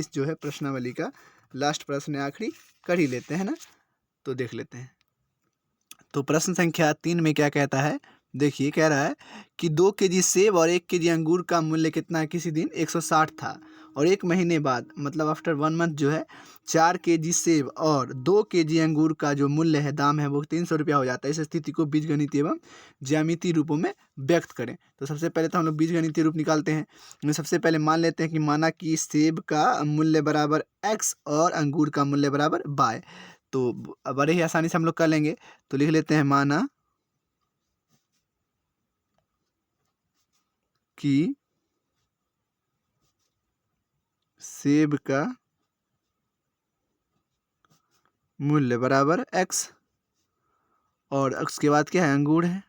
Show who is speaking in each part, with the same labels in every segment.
Speaker 1: इस जो है प्रश्नावली का लास्ट प्रश्न आखिरी कर ही लेते हैं ना, तो देख लेते हैं। तो प्रश्न संख्या 3 में क्या कहता है, देखिए कह रहा है कि 2 केजी सेब और 1 केजी अंगूर का मूल्य कितना है। किसी दिन 160 था और 1 महीने बाद मतलब आफ्टर 1 मंथ जो है 4 केजी सेब और 2 केजी अंगूर का जो मूल्य है, दाम है, वो 300 रुपया हो जाता है। इस स्थिति को बीजगणितीय एवं ज्यामितीय रूपों में व्यक्त करें। तो सबसे पहले तो हम लोग बीजगणितीय रूप निकालते हैं। सबसे पहले मान लेते हैं कि माना कि सेब का मूल्य बराबर x और अंगूर का मूल्य बराबर y। तो बड़े ही आसानी से हम लोग कर लेंगे। तो लिख लेते हैं माना कि सेब का मूल्य बराबर x और x के बाद क्या है, अंगूर है।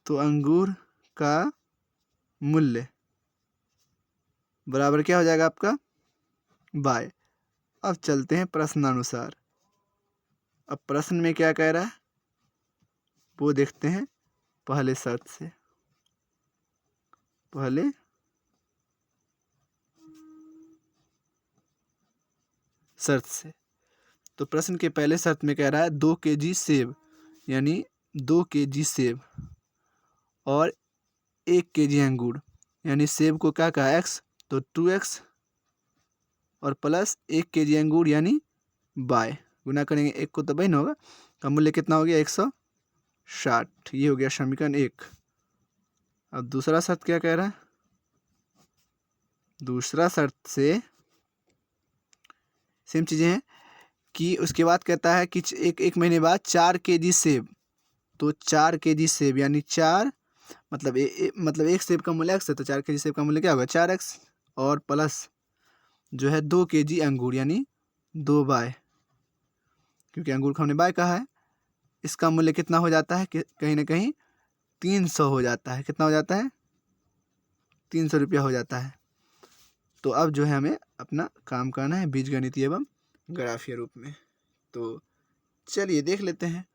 Speaker 1: तो अंगूर का मूल्य बराबर क्या हो जाएगा आपका, y। अब चलते हैं प्रश्नानुसार। अब प्रश्न में क्या कह रहा है वो देखते हैं पहले शर्त से। पहले शर्त से तो प्रश्न के पहले शर्त में कह रहा है 2 केजी सेब, यानी 2 केजी सेब और 1 केजी अंगूर, यानी सेब को क्या कहा x, तो 2x और प्लस 1 केजी अंगूर यानी y। गुना करेंगे 1 को तो वही ना होगा, का मूल्य कितना हो गया 160। ये हो गया समीकरण 1। अब दूसरा शर्त क्या कह रहा है, दूसरा शर्त से सेम चीज़ें हैं कि उसके बाद कहता है कि एक महीने बाद 4 केजी सेब। तो 4 केजी सेब यानी 4 मतलब मतलब एक सेब का मूल्य x है, तो 4 केजी सेब का मूल्य क्या होगा 4x और प्लस जो है 2 केजी अंगूर यानी 2y, क्योंकि अंगूर को हमने बाय कहा है। इसका मूल्य कितना हो जाता है कि कहीं ना कहीं 300 हो जाता है। कितना हो जाता है, 300 रुपया हो जाता है। तो अब जो है हमें अपना काम करना है बीजगणितीय एवं ग्राफीय रूप में। तो चलिए देख लेते हैं,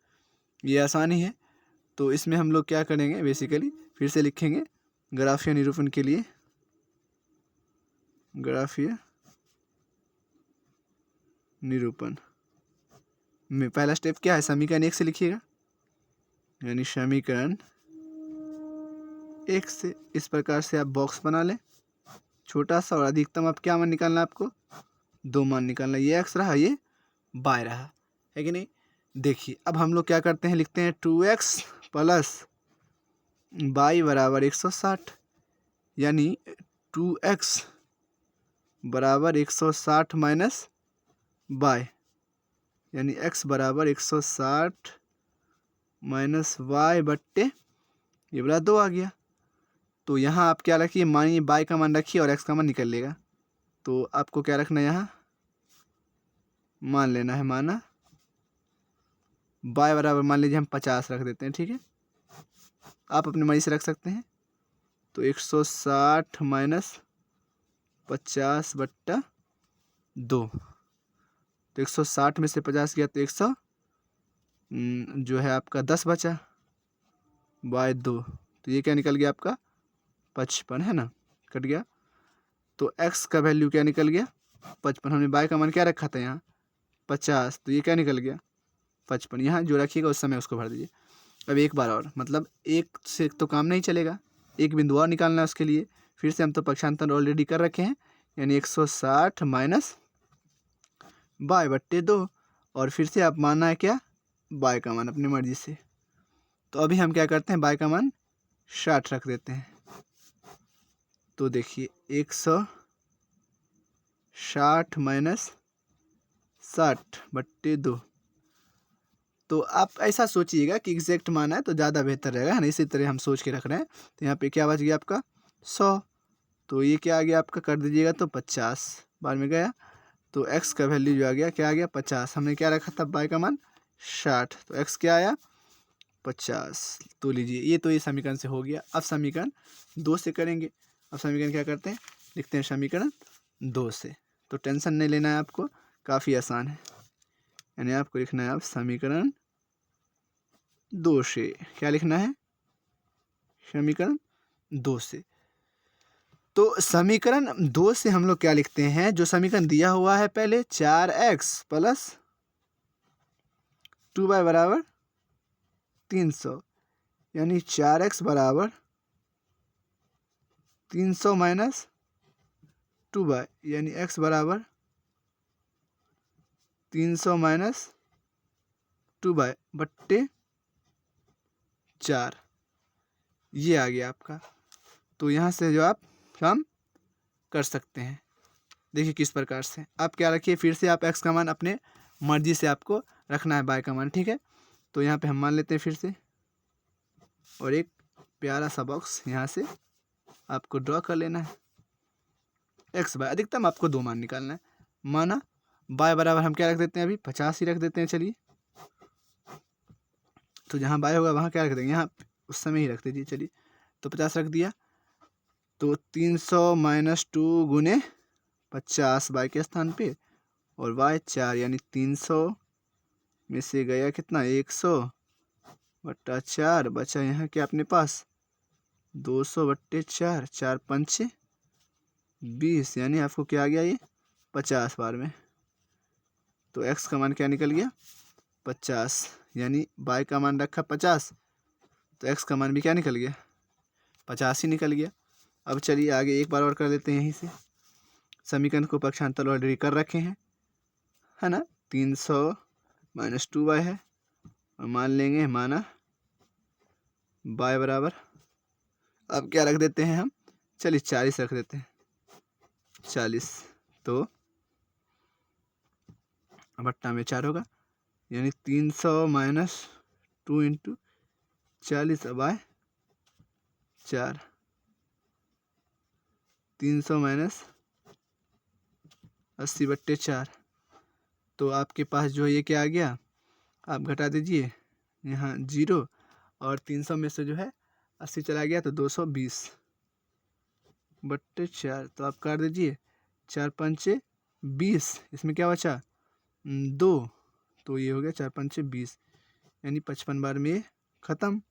Speaker 1: ये आसानी है। तो इसमें हम लोग क्या करेंगे, बेसिकली फिर से लिखेंगे ग्राफीय निरूपण के लिए। ग्राफीय निरूपण में पहला स्टेप क्या है, समीकरण 1 से लिखिएगा, यानी समीकरण 1 से इस प्रकार से आप बॉक्स बना लें छोटा सा, और अधिकतम आप क्या मान निकालना है आपको, 2 मान निकालना। ये x रहा, ये y रहा, है कि नहीं। देखिए अब हम लोग क्या करते हैं, लिखते हैं 2x प्लस y बराबर 160, यानी 2x बराबर 160 माइनस y, यानी x बराबर 160 माइनस y बट्टे ये बड़ा 2 आ गया। तो यहाँ आप क्या रखिए, मानिए y का मान रखिए और x का मान निकल लेगा। तो आपको क्या रखना है, यहाँ मान लेना है, माना y बराबर मान लीजिए हम 50 रख देते हैं, ठीक है। आप अपनी मर्जी से रख सकते हैं। तो 160 माइनस 50 बट्टा 2, तो 160 में से 50 गया तो 100 जो है आपका 10 बचा बाय 2, तो ये क्या निकल गया आपका 55, है ना, कट गया। तो x का वैल्यू क्या निकल गया 55। हमने y का मान क्या रखा था यहाँ 50, तो ये क्या निकल गया 55। यहाँ जो रखिएगा उस समय उसको भर दीजिए। अब एक बार और, मतलब एक से तो काम नहीं चलेगा, एक बिंदु और निकालना है उसके लिए। फिर से हम तो पक्षांतर ऑलरेडी कर रखे हैं, यानी 160 माइनस y बट्टे 2, और फिर से आप मानना है क्या y का मान अपनी मर्जी से। तो अभी हम क्या करते हैं, y का मान 60 रख देते हैं। तो देखिए 160 माइनस 60 बट्टे 2। तो आप ऐसा सोचिएगा कि एग्जैक्ट माना है तो ज़्यादा बेहतर रहेगा, है ना, इसी तरह हम सोच के रख रहे हैं। तो यहाँ पे क्या बच गया आपका 100, तो ये क्या आ गया आपका, कर दीजिएगा तो 50 बार में गया। तो x का वैल्यू जो आ गया क्या आ गया 50। हमने क्या रखा था y का मान 60, तो x क्या आया 50। तो लीजिए ये, तो ये समीकरण से हो गया। अब समीकरण 2 से करेंगे। अब समीकरण क्या करते हैं, लिखते हैं समीकरण 2 से। तो टेंशन नहीं लेना है आपको, काफ़ी आसान है। यानी आपको लिखना है अब समीकरण 2 से, क्या लिखना है, समीकरण 2 से। तो समीकरण 2 से हम लोग क्या लिखते हैं, जो समीकरण दिया हुआ है पहले 4x प्लस 2y बराबर 300, यानी 4x बराबर 300 माइनस 2y, यानी x बराबर 300 माइनस 2y बट्टे 4, ये आ गया आपका। तो यहाँ से जो आप काम कर सकते हैं, देखिए किस प्रकार से। आप क्या रखिए, फिर से आप x का मान अपने मर्जी से आपको रखना है, y का मान, ठीक है। तो यहाँ पे हम मान लेते हैं फिर से, और एक प्यारा सा बॉक्स यहाँ से आपको ड्रॉ कर लेना है। x बाय अधिकतम आपको 2 मान निकालना है। माना y बराबर हम क्या रख देते हैं, अभी 50 ही रख देते हैं, चलिए। तो जहाँ y होगा वहाँ क्या रख देंगे, यहाँ उस समय ही रख दीजिए, चलिए। तो 50 रख दिया, तो 300 माइनस 2 गुने 50 y के स्थान पे, और y 4, यानी 300 में से गया कितना, 100 बट्टा 4, बचा यहाँ क्या अपने पास 200 बट्टे 4, 4 पंचे 20, यानी आपको क्या आ गया, ये 50 बार में। तो x का मान क्या निकल गया, 50, यानी y का मान रखा 50, तो x का मान भी क्या निकल गया, 50 ही निकल गया। अब चलिए आगे एक बार और कर लेते हैं यहीं से। समीकरण को पक्षांतर ऑलरेडी कर रखे हैं, है ना। 300 माइनस 2y है, और मान लेंगे माना y बराबर, अब क्या रख देते हैं हम, चलिए 40 रख देते हैं, 40, तो बट्टा में 4 होगा, यानी 300 माइनस 2 इंटू 40 बाय 4, 300 माइनस 80 बट्टे 4। तो आपके पास जो है ये क्या आ गया, आप घटा दीजिए यहाँ 0, और 300 में से जो है 80 चला गया, तो 220 बट्टे 4, तो आप काट दीजिए, 4 पंचे 20, इसमें क्या बचा 2, तो ये हो गया 4 पंचे 20, यानी 55 बार में ये ख़त्म।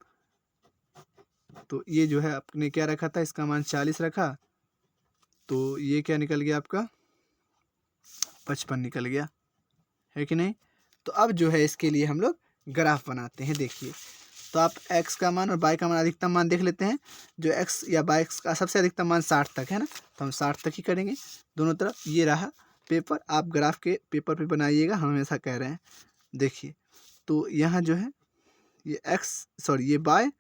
Speaker 1: तो ये जो है आपने क्या रखा था, इसका मान 40 रखा, तो ये क्या निकल गया आपका 55 निकल गया, है कि नहीं। तो अब जो है इसके लिए हम लोग ग्राफ बनाते हैं, देखिए। तो आप x का मान और y का मान अधिकतम मान देख लेते हैं। जो x या y का सबसे अधिकतम मान 60 तक है ना, तो हम 60 तक ही करेंगे दोनों तरफ। ये रहा पेपर, आप ग्राफ के पेपर पे बनाइएगा, हम हमेशा कह रहे हैं। देखिए, तो यहाँ जो है ये ये y,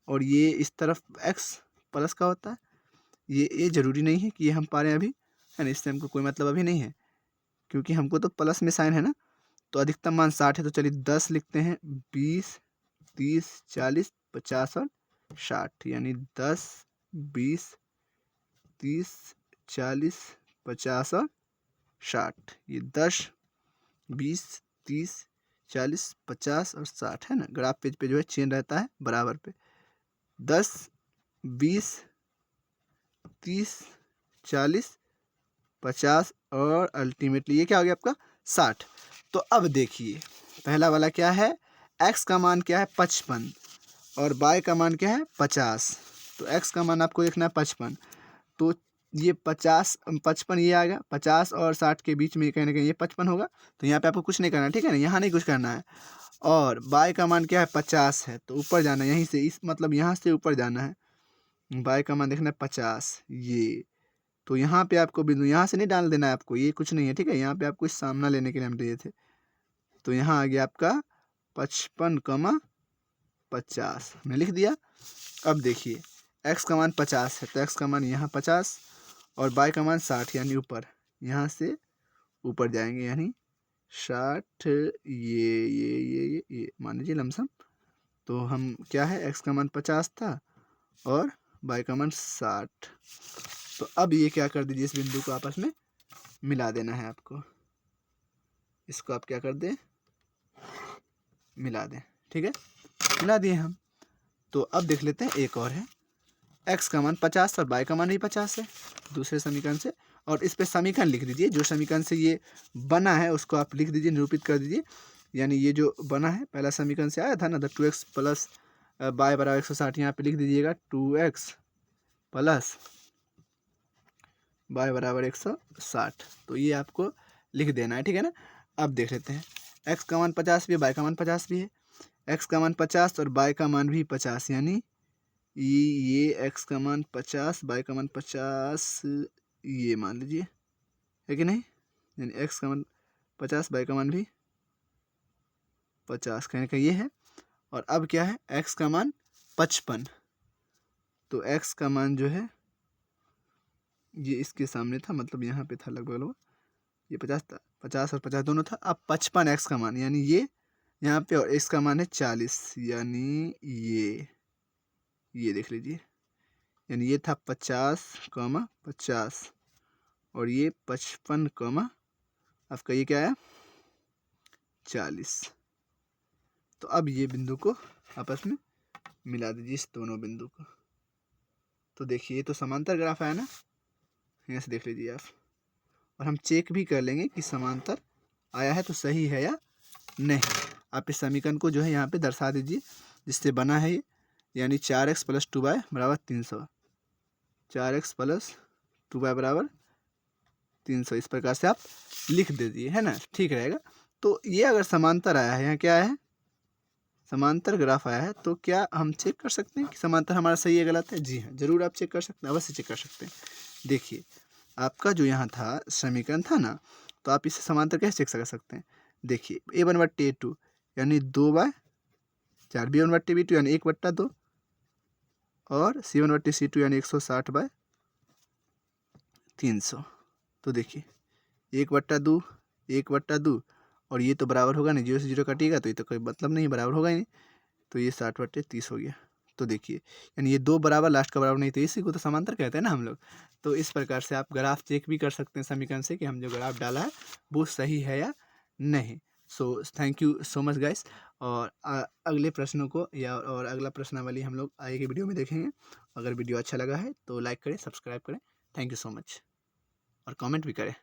Speaker 1: और ये इस तरफ x प्लस का होता है। ये ज़रूरी नहीं है कि ये हम पा रहे हैं अभी, है ना, इससे हमको कोई मतलब अभी नहीं है, क्योंकि हमको तो प्लस में साइन है ना। तो अधिकतम मान 60 है, तो चलिए 10 लिखते हैं, 20 30 40 50 और 60, यानी 10 20 30 40 50 और 60। ये 10 20 30 40 50 और 60 है ना। ग्राफ पेज पे जो है चेन रहता है बराबर पे, 10 20 30 40 50 और अल्टीमेटली ये क्या हो गया आपका 60। तो अब देखिए पहला वाला क्या है, x का मान क्या है 55, और y का मान क्या है 50। तो x का मान आपको देखना है 55, तो ये 55 ये आ गया, 50 और 60 के बीच में कहीं ना कहीं ये 55 होगा। तो यहाँ पे आपको कुछ नहीं करना है, ठीक है ना, यहाँ नहीं कुछ करना है। और y का मान क्या है 50 है, तो ऊपर जाना है, यहीं से इस मतलब यहाँ से ऊपर जाना है। y का मान देखना है 50, ये तो यहाँ पे आपको बिंदु यहाँ से नहीं डाल देना है आपको, ये कुछ नहीं है, ठीक है। यहाँ पे आपको इस सामना लेने के लिए हम दिए थे, तो यहाँ आ गया आपका 55,50 मैं लिख दिया। अब देखिए x का मान 50 है, तो x का मान यहाँ 50 और y का मान 60, यानी ऊपर, यहाँ से ऊपर जाएंगे, यानी 60, ये मान लीजिए लमसम। तो हम क्या है, x का मान 50 था और y का मान 60। तो अब ये क्या कर दीजिए, इस बिंदु को आपस में मिला देना है आपको। इसको आप क्या कर दें, मिला दें, ठीक है, मिला दिए हम। तो अब देख लेते हैं एक और है, x का मान 50 और y का मान भी 50 है दूसरे समीकरण से। और इस पे समीकरण लिख दीजिए, जो समीकरण से ये बना है उसको आप लिख दीजिए, निरूपित कर दीजिए। यानी ये जो बना है पहला समीकरण से आया था ना, 2x प्लस y बराबर 160, यहाँ पे लिख दीजिएगा 2x प्लस y बराबर 160। तो ये आपको लिख देना है, ठीक है ना। अब देख लेते हैं, x का मान 50 भी है, y का मान 50 भी है। x का मान 50 और y का मान भी 50, यानी ये x का मान 50, y का मान 50, ये मान लीजिए, है कि नहीं। यानी x का मान 50, y का मान भी 50, कहने का ये है। और अब क्या है, x का मान 55, तो x का मान जो है ये इसके सामने था, मतलब यहाँ पे था लगभग, ये 50 था, 50 और 50 दोनों था। अब 55 x का मान, यानी ये यहाँ पे, और x का मान है 40, यानी ये देख लीजिए, यानी ये था 50, और ये 55, आपका ये क्या है 40। तो अब ये बिंदु को आपस में मिला दीजिए, इस दोनों बिंदु को। तो देखिए ये तो समांतर ग्राफ है ना, यहाँ से देख लीजिए आप। और हम चेक भी कर लेंगे कि समांतर आया है तो सही है या नहीं। आप इस समीकरण को जो है यहाँ पे दर्शा दीजिए जिससे बना है ये, यानी 4x + 2y बराबर 300, 4x + 2y बराबर 300, इस प्रकार से आप लिख दीजिए, है ना, ठीक रहेगा। तो ये अगर समांतर आया है, यहाँ क्या है समांतर ग्राफ आया है, तो क्या हम चेक कर सकते हैं कि समांतर हमारा सही है गलत है। जी हाँ, जरूर आप चेक कर सकते हैं, अवश्य चेक कर सकते हैं। देखिए आपका जो यहाँ था समीकरण था ना, तो आप इसे समांतर कैसे चेक कर सकते हैं। देखिए a1/a2 यानी 2/4, b1/b2 यानी 1/2, और c1/c2 यानी 160/300। तो देखिए 1/2, 1/2, और ये तो बराबर होगा नहीं, 0 से 0 कटेगा तो ये तो कोई मतलब नहीं, बराबर होगा ही नहीं, तो ये 60/30 हो गया। तो देखिए यानी ये 2 बराबर लास्ट का बराबर नहीं, तो इसी को तो समांतर कहते हैं ना हम लोग। तो इस प्रकार से आप ग्राफ चेक भी कर सकते हैं समीकरण से कि हम जो ग्राफ डाला है वो सही है या नहीं। So thank you so much guys. और अगले प्रश्नों को और अगला प्रश्नावली हम लोग आगे की वीडियो में देखेंगे। अगर वीडियो अच्छा लगा है तो लाइक करें, सब्सक्राइब करें। थैंक यू सो मच, और कमेंट भी करें।